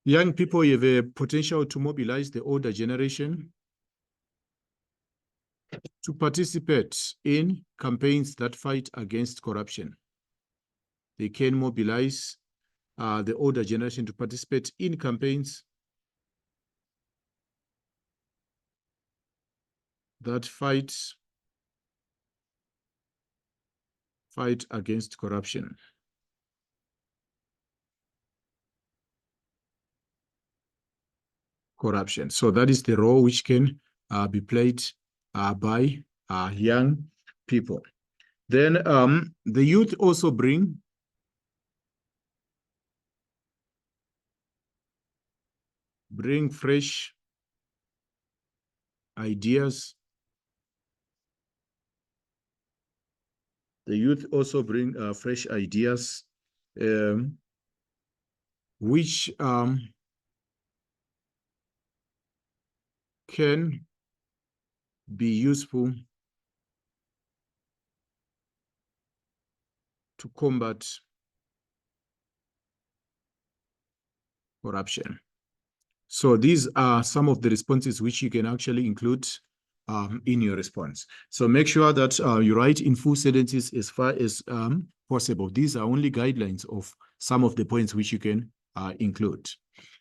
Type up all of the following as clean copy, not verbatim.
Young people have a potential to mobilize the older generation to participate in campaigns that fight against corruption. They can mobilize the older generation to participate in campaigns that fight against corruption. So that is the role which can be played by young people. Then the youth also bring fresh ideas. The youth also bring fresh ideas, which can be useful to combat corruption. So these are some of the responses which you can actually include in your response. So make sure that you write in full sentences as far as possible. These are only guidelines of some of the points which you can include.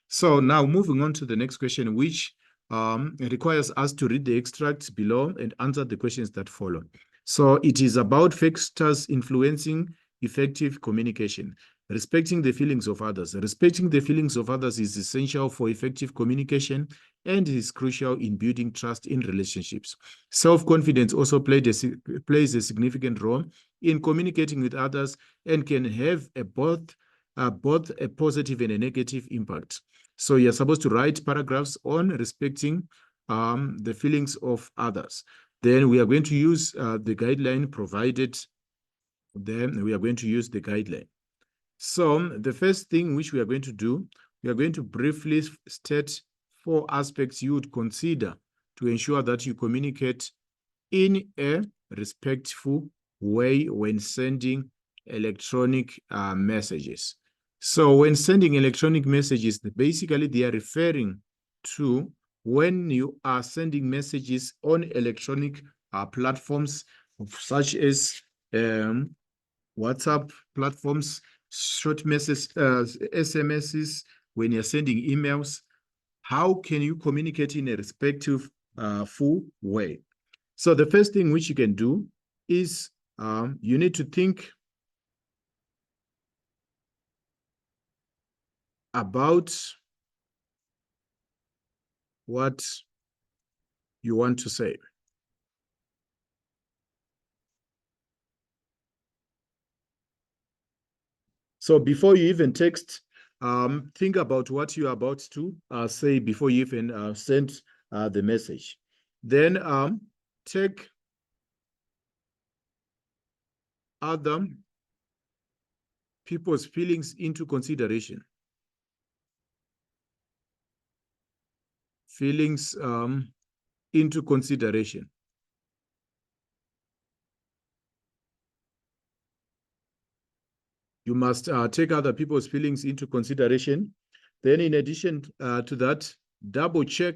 So now moving on to the next question, which requires us to read the extracts below and answer the questions that follow. So it is about factors influencing effective communication. Respecting the feelings of others. Respecting the feelings of others is essential for effective communication and is crucial in building trust in relationships. Self-confidence also plays a significant role in communicating with others and can have both a positive and a negative impact. So you're supposed to write paragraphs on respecting the feelings of others. Then we are going to use the guideline provided. Then we are going to use the guideline. So the first thing which we are going to do, we are going to briefly state 4 aspects you would consider to ensure that you communicate in a respectful way when sending electronic messages. So when sending electronic messages, basically they are referring to when you are sending messages on electronic platforms such as WhatsApp platforms, short messages, SMSs, when you're sending emails. How can you communicate in a respectful way? So the first thing which you can do is you need to think about what you want to say. So before you even text, think about what you're about to say before you even send the message. Then take other people's feelings into consideration. Feelings into consideration. You must take other people's feelings into consideration. Then in addition to that, double check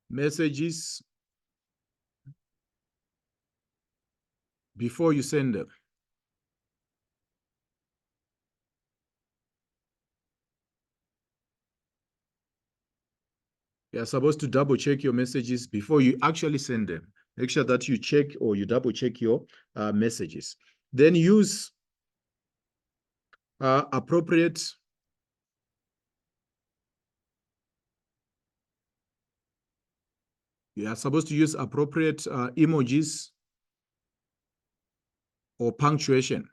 messages before you send them. You're supposed to double check your messages before you actually send them. Make sure that you check or you double check your messages. Then use appropriate you are supposed to use appropriate emojis or punctuation.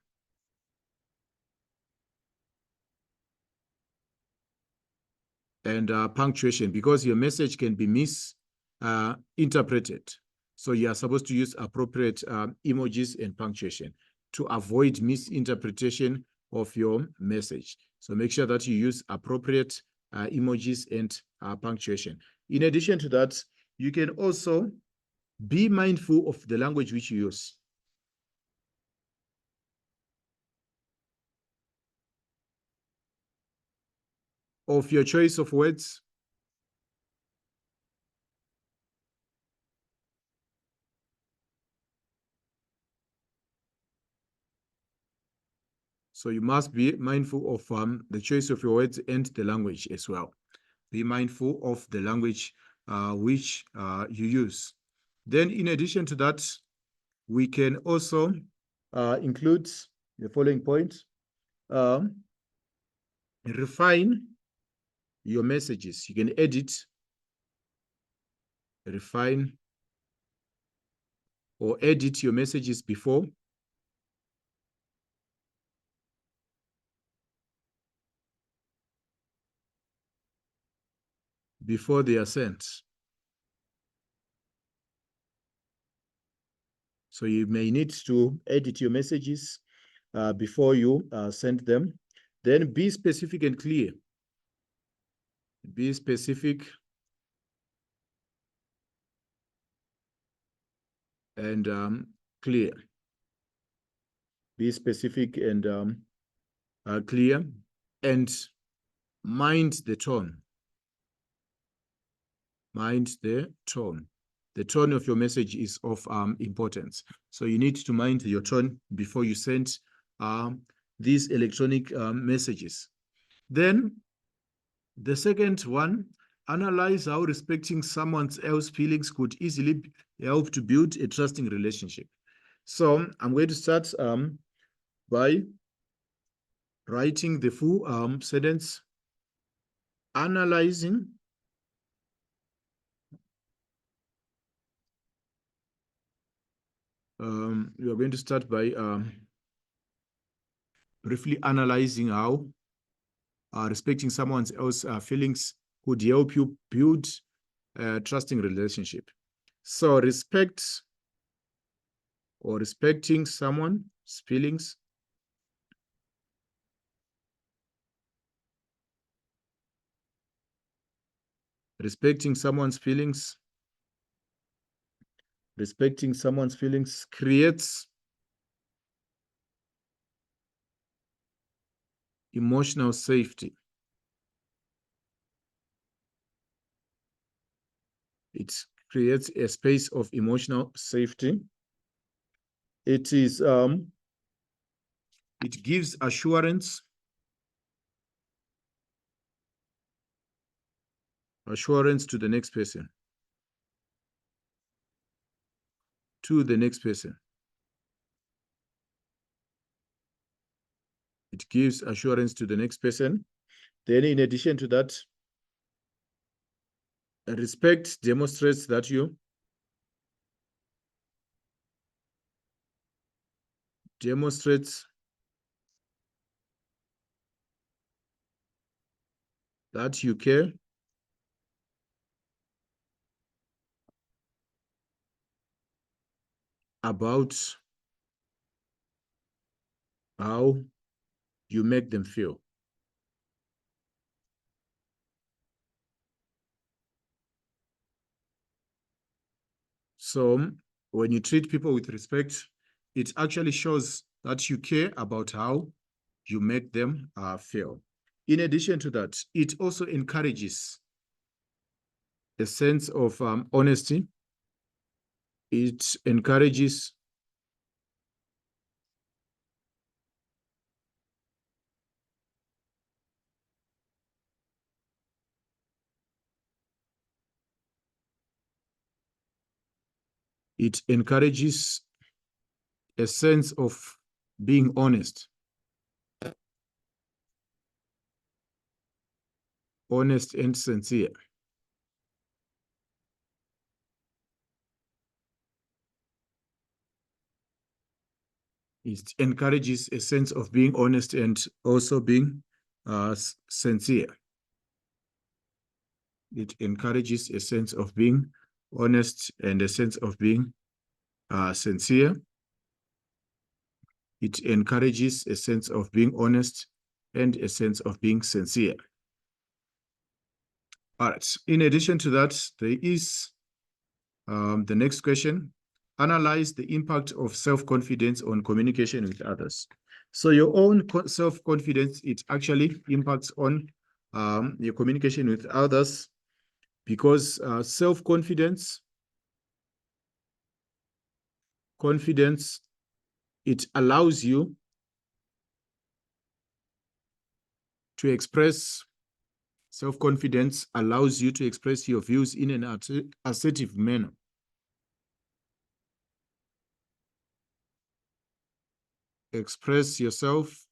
And punctuation, because your message can be misinterpreted. So you are supposed to use appropriate emojis and punctuation to avoid misinterpretation of your message. So make sure that you use appropriate emojis and punctuation. In addition to that, you can also be mindful of the language which you use. of your choice of words. So you must be mindful of the choice of your words and the language as well. Be mindful of the language which you use. Then in addition to that, we can also include the following point. Refine your messages. You can edit, refine, or edit your messages before they are sent. So you may need to edit your messages before you send them. Then be specific and clear. Be specific and clear. Be specific and clear, and mind the tone. Mind the tone. The tone of your message is of importance. So you need to mind your tone before you send these electronic messages. Then the second one, analyze how respecting someone else's feelings could easily help to build a trusting relationship. So I'm going to start by writing the full sentence, analyzing we are going to start by briefly analyzing how respecting someone else's feelings could help you build a trusting relationship. So respect or respecting someone's feelings respecting someone's feelings creates emotional safety. It creates a space of emotional safety. It is it gives assurance to the next person. It gives assurance to the next person. Then in addition to that, respect demonstrates that you care about how you make them feel. So when you treat people with respect, it actually shows that you care about how you make them feel. In addition to that, it also encourages a sense of honesty. It encourages a sense of being honest and sincere. It encourages a sense of being honest and also being sincere. It encourages a sense of being honest and a sense of being sincere. It encourages a sense of being honest and a sense of being sincere. All right. In addition to that, there is the next question. Analyze the impact of self-confidence on communication with others. So your own self-confidence, it actually impacts on your communication with others, because self-confidence, it allows you to express, self-confidence allows you to express your views in an assertive manner. Express yourself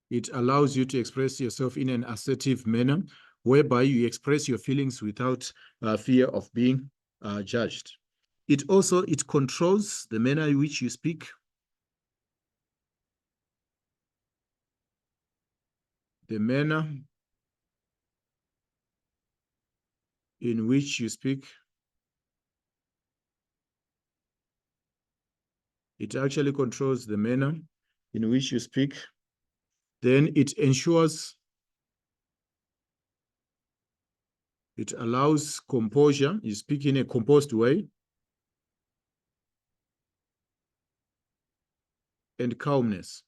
it allows you to express yourself in an assertive manner, whereby you express your feelings without fear of being judged. It controls the manner in which you speak, the manner in which you speak. It actually controls the manner in which you speak. Then it ensures, it allows composure. You speak in a composed way, and calmness.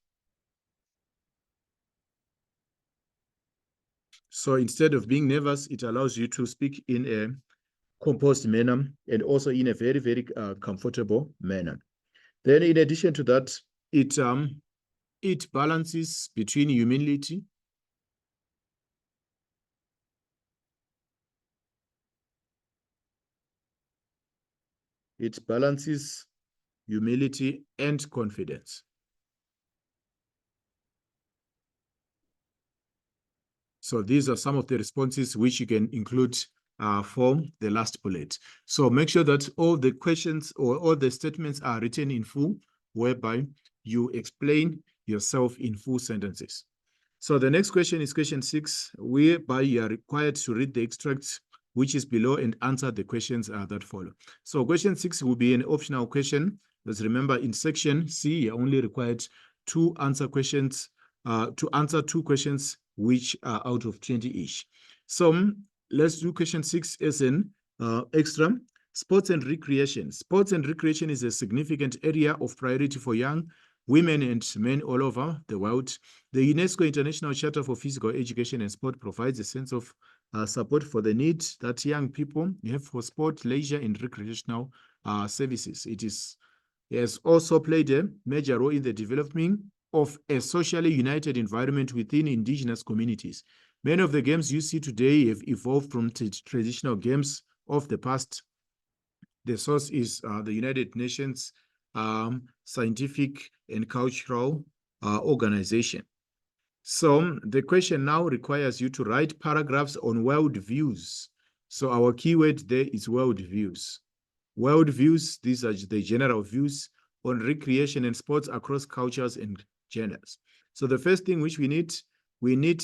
So instead of being nervous, it allows you to speak in a composed manner and also in a very, very comfortable manner. Then in addition to that, it balances between humility and confidence. So these are some of the responses which you can include for the last bullet. So make sure that all the questions or all the statements are written in full, whereby you explain yourself in full sentences. So the next question is question 6, whereby you are required to read the extract which is below and answer the questions that follow. So question 6 will be an optional question. Let's remember, in section C, you're only required to answer two questions which are out of 20 each. So let's do question 6 as an extra. Sports and recreation. Sports and recreation is a significant area of priority for young women and men all over the world. The UNESCO International Charter for Physical Education and Sport provides a sense of support for the need that young people have for sport, leisure, and recreational services. It has also played a major role in the development of a socially united environment within indigenous communities. Many of the games you see today have evolved from traditional games of the past. The source is the United Nations Scientific and Cultural Organization. So the question now requires you to write paragraphs on world views. So our keyword there is world views. World views, these are the general views on recreation and sports across cultures and genders. So the first thing which we need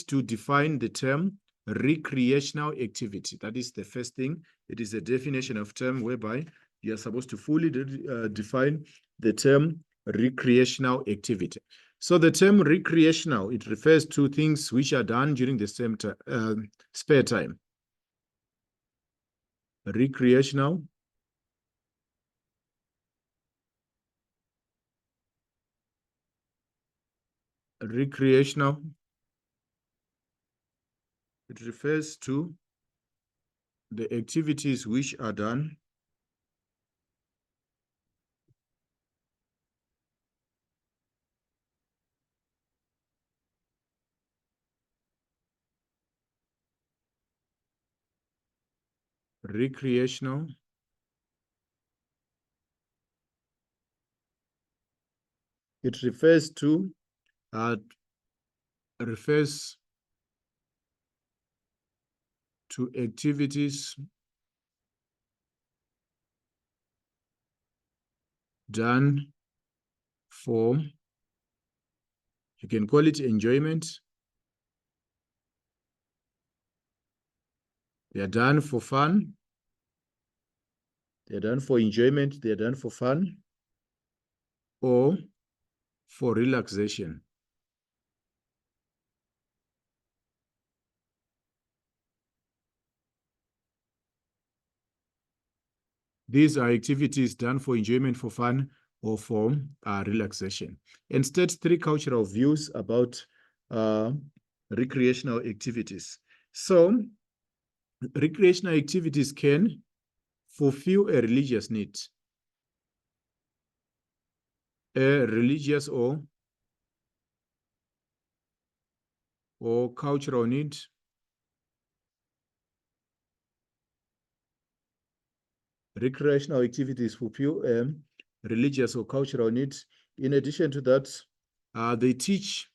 to define the term recreational activity. That is the first thing. It is a definition of term whereby you are supposed to fully define the term recreational activity. So the term recreational, it refers to things which are done during the same spare time. Recreational it refers to the activities which are done recreational it refers to activities done for, you can call it enjoyment. They are done for fun. They're done for enjoyment. They're done for fun or for relaxation. These are activities done for enjoyment, for fun, or for relaxation. And state 3 cultural views about recreational activities. So, recreational activities can fulfill a religious need, a religious or cultural need, recreational activities fulfill religious or cultural needs. In addition to that, they teach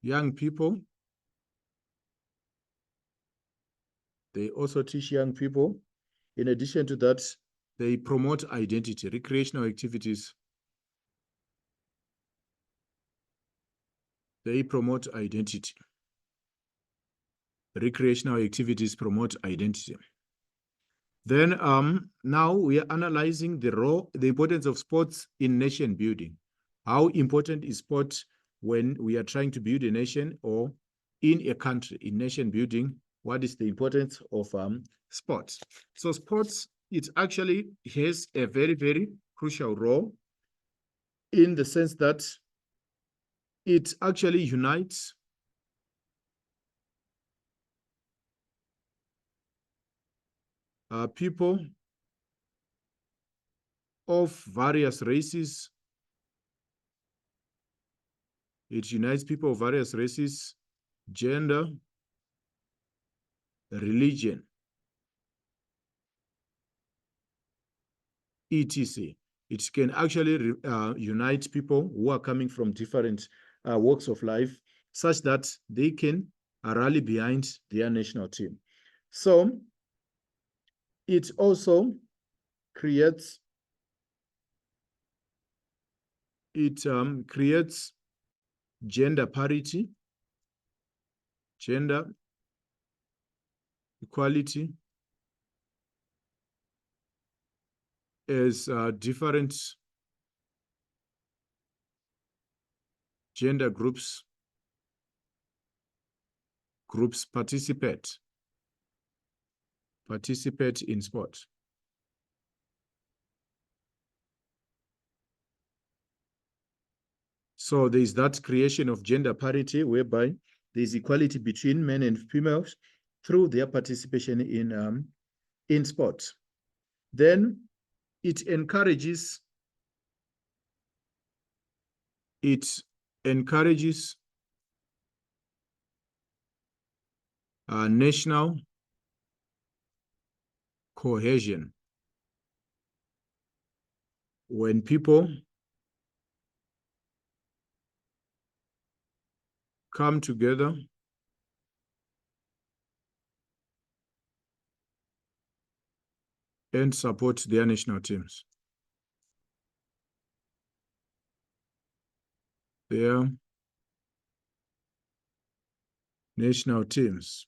young people. They also teach young people. In addition to that, they promote identity. Recreational activities, they promote identity. Recreational activities promote identity. Then now we are analyzing the importance of sports in nation building. How important is sport when we are trying to build a nation or in a country, in nation building? What is the importance of sports? So sports, it actually has a very, very crucial role in the sense that it actually unites people of various races. It unites people of various races, gender, religion, etc. It can actually unite people who are coming from different walks of life such that they can rally behind their national team. So it also creates gender parity, gender equality, as different gender groups participate in sport. So there's that creation of gender parity whereby there's equality between men and females through their participation in sports. Then it encourages national cohesion. When people come together and support their national teams. Their national teams.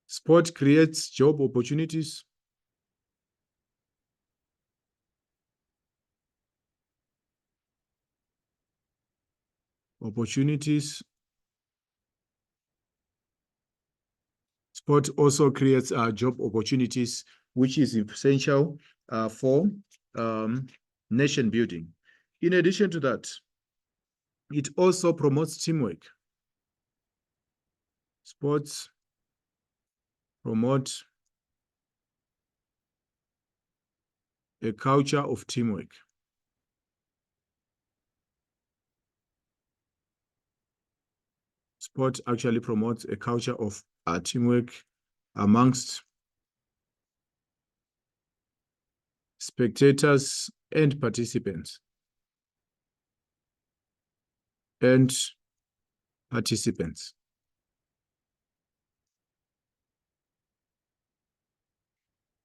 Sport creates job opportunities. Sport also creates job opportunities, which is essential for nation building. In addition to that, it also promotes teamwork. Sports promote a culture of teamwork. Sport actually promotes a culture of teamwork amongst spectators and participants.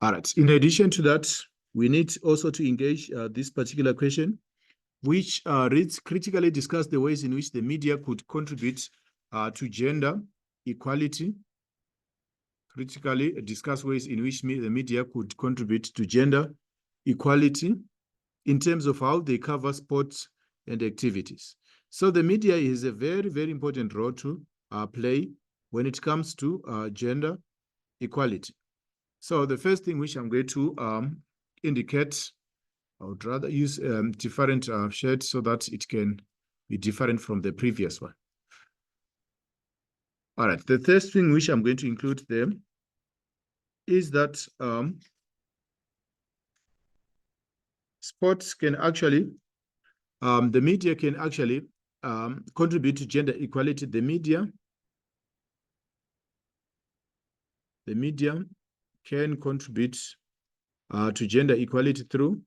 All right. In addition to that, we need also to engage this particular question, which reads, critically discuss the ways in which the media could contribute to gender equality. Critically discuss ways in which the media could contribute to gender equality in terms of how they cover sports and activities. So the media is a very, very important role to play when it comes to gender equality. So the first thing which I'm going to indicate, I would rather use different shades so that it can be different from the previous one. All right, the first thing which I'm going to include there is that sports can actually, the media can actually contribute to gender equality. The media can contribute to gender equality through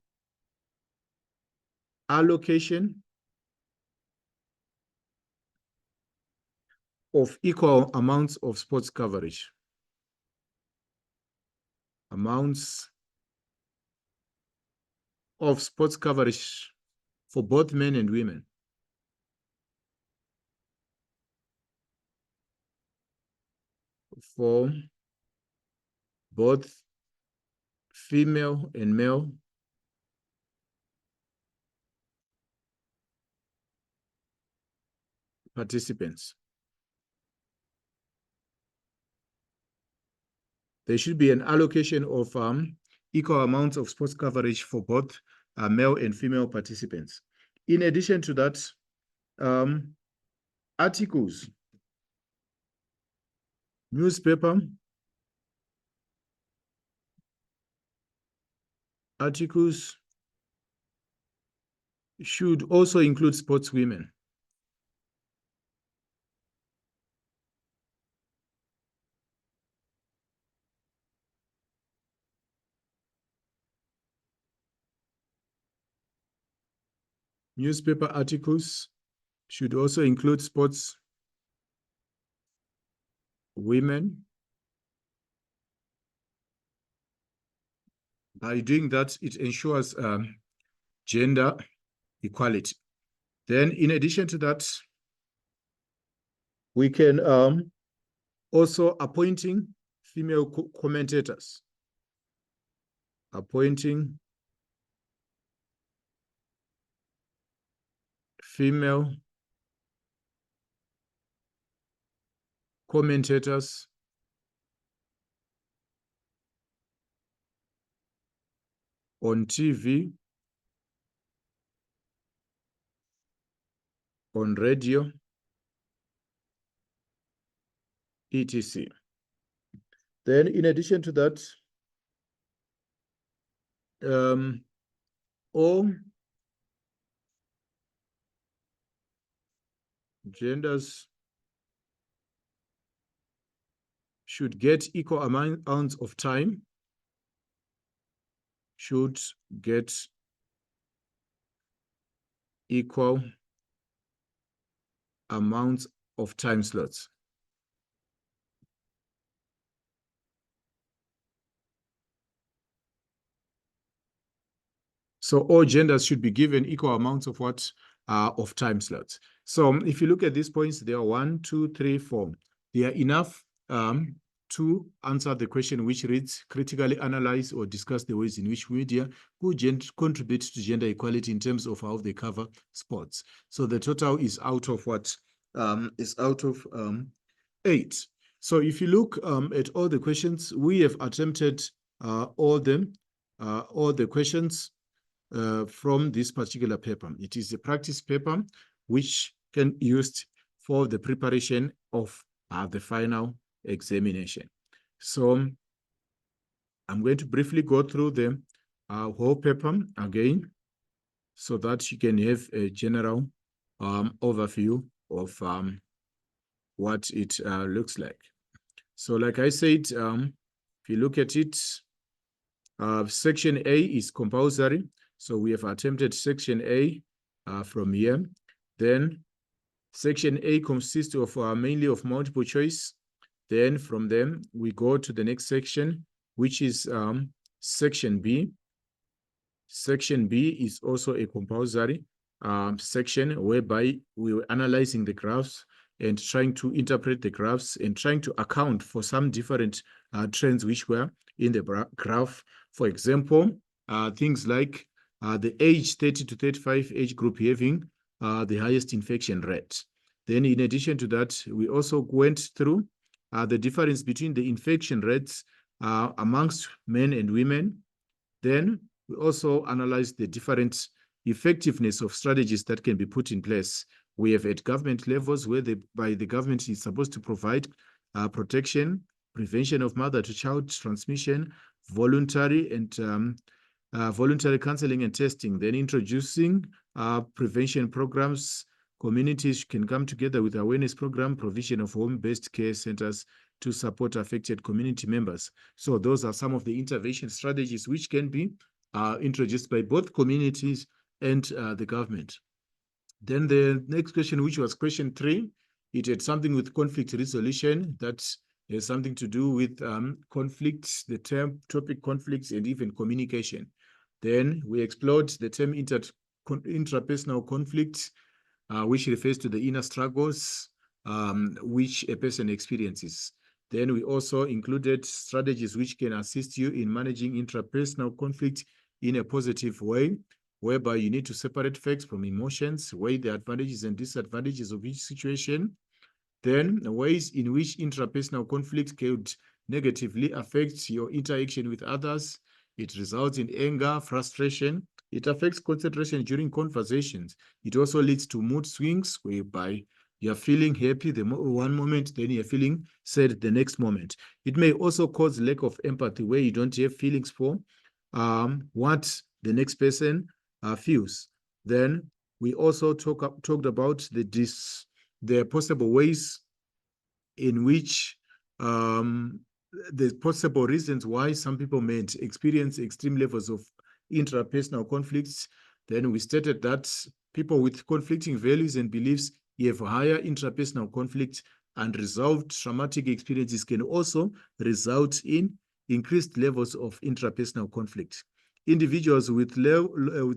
allocation of equal amounts of sports coverage. Amounts of sports coverage for both men and women. For both female and male participants. There should be an allocation of equal amounts of sports coverage for both male and female participants. In addition to that, articles, newspaper, articles should also include sportswomen. Newspaper articles should also include sports women. By doing that, it ensures gender equality. Then, in addition to that, we can also appointing female commentators. Appointing female commentators on TV, on radio, etc. Then, in addition to that, all genders should get equal amounts of time, should get equal amounts of time slots. So all genders should be given equal amounts of what? Of time slots. So if you look at these points, there are 1, 2, 3, 4. They are enough to answer the question which reads, critically analyze or discuss the ways in which media could contribute to gender equality in terms of how they cover sports. So the total is out of what? Is out of 8. So if you look at all the questions, we have attempted all the questions from this particular paper. It is a practice paper which can be used for the preparation of the final examination. So I'm going to briefly go through the whole paper again so that you can have a general overview of what it looks like. So like I said, if you look at it, section A is compulsory. So we have attempted section A from here. Then section A consists of mainly of multiple choice. Then from them, we go to the next section, which is section B. Section B is also a compulsory section whereby we were analyzing the graphs and trying to interpret the graphs and trying to account for some different trends which were in the graph. For example, things like the age 30 to 35 age group having the highest infection rate. Then in addition to that, we also went through the difference between the infection rates amongst men and women. Then we also analyze the different effectiveness of strategies that can be put in place. We have at government levels where the government is supposed to provide protection, prevention of mother-to-child transmission, voluntary counseling and testing, then introducing prevention programs. Communities can come together with awareness program, provision of home-based care centers to support affected community members. So those are some of the intervention strategies which can be introduced by both communities and the government. Then the next question, which was question 3, it had something with conflict resolution that has something to do with conflicts, the term topic conflicts, and even communication. Then we explored the term intrapersonal conflict, which refers to the inner struggles which a person experiences. Then we also included strategies which can assist you in managing intrapersonal conflict in a positive way, whereby you need to separate facts from emotions, weigh the advantages and disadvantages of each situation. Then ways in which intrapersonal conflict could negatively affect your interaction with others. It results in anger, frustration. It affects concentration during conversations. It also leads to mood swings, whereby you're feeling happy one moment, then you're feeling sad the next moment. It may also cause lack of empathy, where you don't have feelings for what the next person feels. Then we also talked about the possible ways in which the possible reasons why some people may experience extreme levels of intrapersonal conflicts. Then we stated that people with conflicting values and beliefs have higher intrapersonal conflict, and resolved traumatic experiences can also result in increased levels of intrapersonal conflict. Individuals with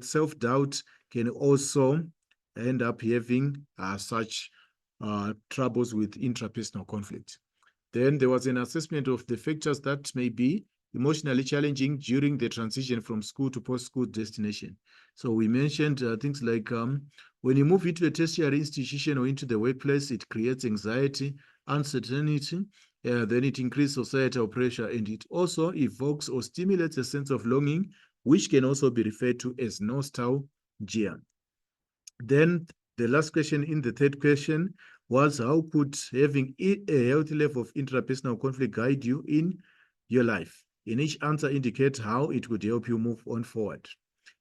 self-doubt can also end up having such troubles with intrapersonal conflict. Then there was an assessment of the factors that may be emotionally challenging during the transition from school to post-school destination. So we mentioned things like when you move into a tertiary institution or into the workplace, it creates anxiety, uncertainty, then it increases societal pressure, and it also evokes or stimulates a sense of longing, which can also be referred to as nostalgia. Then the last question in the third question was, how could having a healthy level of intrapersonal conflict guide you in your life? In each answer, indicate how it would help you move on forward.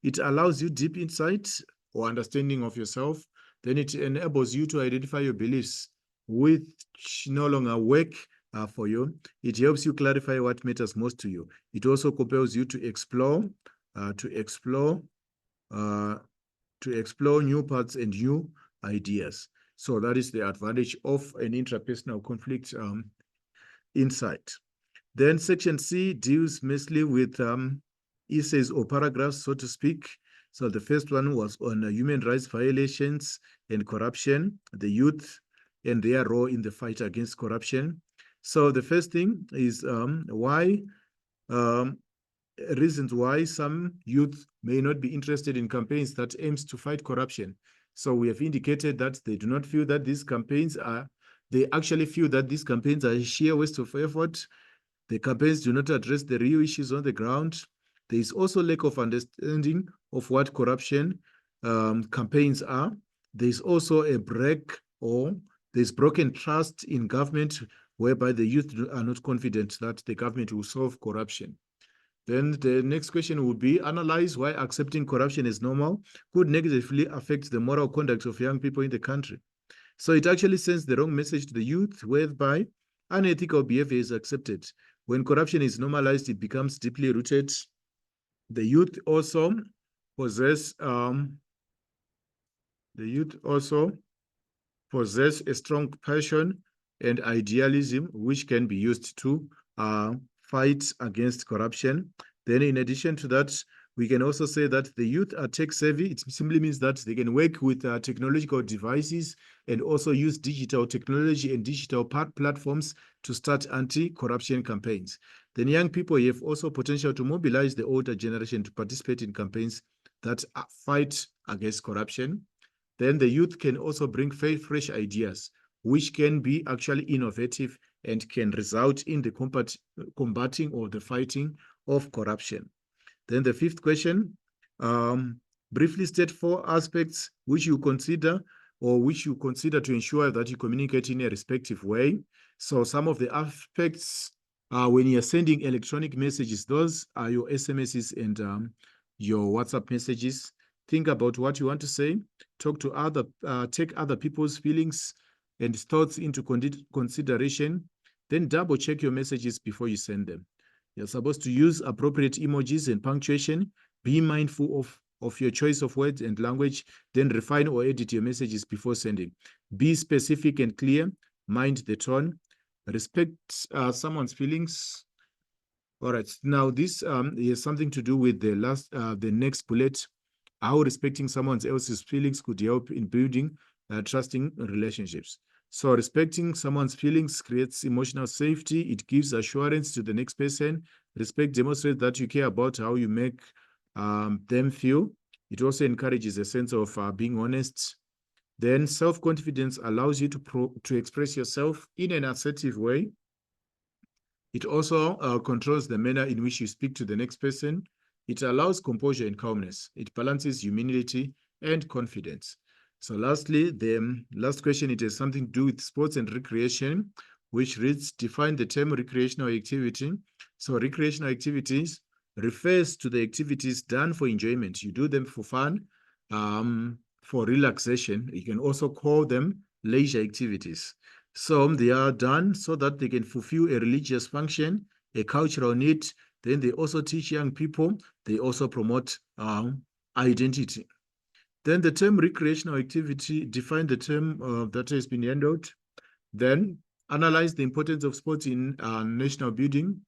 It allows you deep insight or understanding of yourself. Then it enables you to identify your beliefs which no longer work for you. It helps you clarify what matters most to you. It also compels you to explore new paths and new ideas. So that is the advantage of an intrapersonal conflict insight. Then section C deals mostly with essays or paragraphs, so to speak. So the first one was on human rights violations and corruption, the youth and their role in the fight against corruption. So the first thing is reasons why some youth may not be interested in campaigns that aims to fight corruption. So we have indicated that they do not feel that these campaigns they actually feel that these campaigns are a sheer waste of effort. The campaigns do not address the real issues on the ground. There is also lack of understanding of what corruption campaigns are. There is also there's broken trust in government, whereby the youth are not confident that the government will solve corruption. Then the next question would be, analyze why accepting corruption as normal could negatively affect the moral conduct of young people in the country. So it actually sends the wrong message to the youth, whereby unethical behavior is accepted. When corruption is normalized, it becomes deeply rooted. The youth also possess a strong passion and idealism, which can be used to fight against corruption. Then in addition to that, we can also say that the youth are tech savvy. It simply means that they can work with technological devices and also use digital technology and digital platforms to start anti-corruption campaigns. Then young people have also potential to mobilize the older generation to participate in campaigns that fight against corruption. Then the youth can also bring fresh ideas, which can be actually innovative and can result in the combating or the fighting of corruption. Then the fifth question, briefly state 4 aspects which you consider to ensure that you communicate in a respective way. So some of the aspects when you're sending electronic messages, those are your SMSs and your WhatsApp messages. Think about what you want to say. Talk to take other people's feelings and thoughts into consideration. Then double check your messages before you send them. You're supposed to use appropriate emojis and punctuation. Be mindful of your choice of words and language. Then refine or edit your messages before sending. Be specific and clear. Mind the tone. Respect someone's feelings. All right. Now, this has something to do with the next bullet. How respecting someone else's feelings could help in building trusting relationships. So respecting someone's feelings creates emotional safety. It gives assurance to the next person. Respect demonstrates that you care about how you make them feel. It also encourages a sense of being honest. Then self-confidence allows you to express yourself in an assertive way. It also controls the manner in which you speak to the next person. It allows composure and calmness. It balances humility and confidence. So lastly, the last question, it has something to do with sports and recreation, which reads, define the term recreational activity. So recreational activities refers to the activities done for enjoyment. You do them for fun, for relaxation. You can also call them leisure activities. So they are done so that they can fulfill a religious function, a cultural need. Then they also teach young people. They also promote identity. Then the term recreational activity, define the term that has been handled. Then analyze the importance of sports in national building.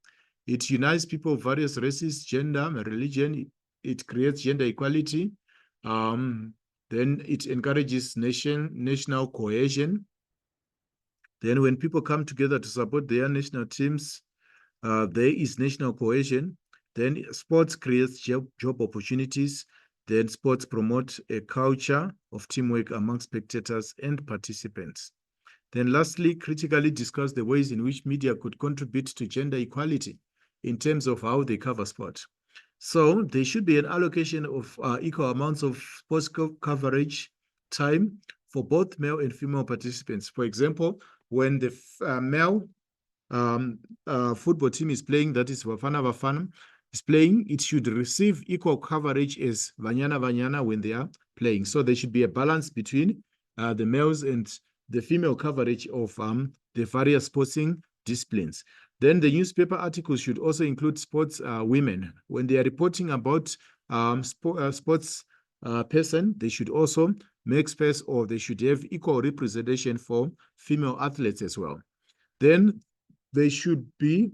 It unites people of various races, gender, religion. It creates gender equality. Then it encourages national cohesion. Then when people come together to support their national teams, there is national cohesion. Then sports creates job opportunities. Then sports promote a culture of teamwork among spectators and participants. Then lastly, critically discuss the ways in which media could contribute to gender equality in terms of how they cover sport. So there should be an allocation of equal amounts of sports coverage time for both male and female participants. For example, when the male football team is playing, that is Bafana Bafana, is playing, it should receive equal coverage as Banyana Banyana when they are playing. So there should be a balance between the males and the female coverage of the various sporting disciplines. Then the newspaper articles should also include sports women. When they are reporting about sports person, they should also make space, or they should have equal representation for female athletes as well. Then there should be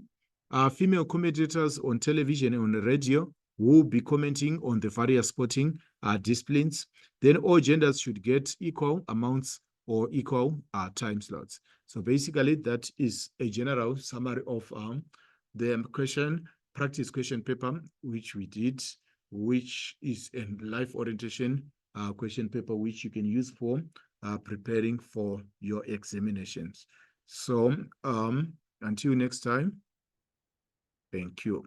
female commentators on television and on the radio who will be commenting on the various sporting disciplines. Then all genders should get equal amounts or equal time slots. So basically, that is a general summary of the practice question paper, which we did, which is a life orientation question paper, which you can use for preparing for your examinations. So until next time, thank you.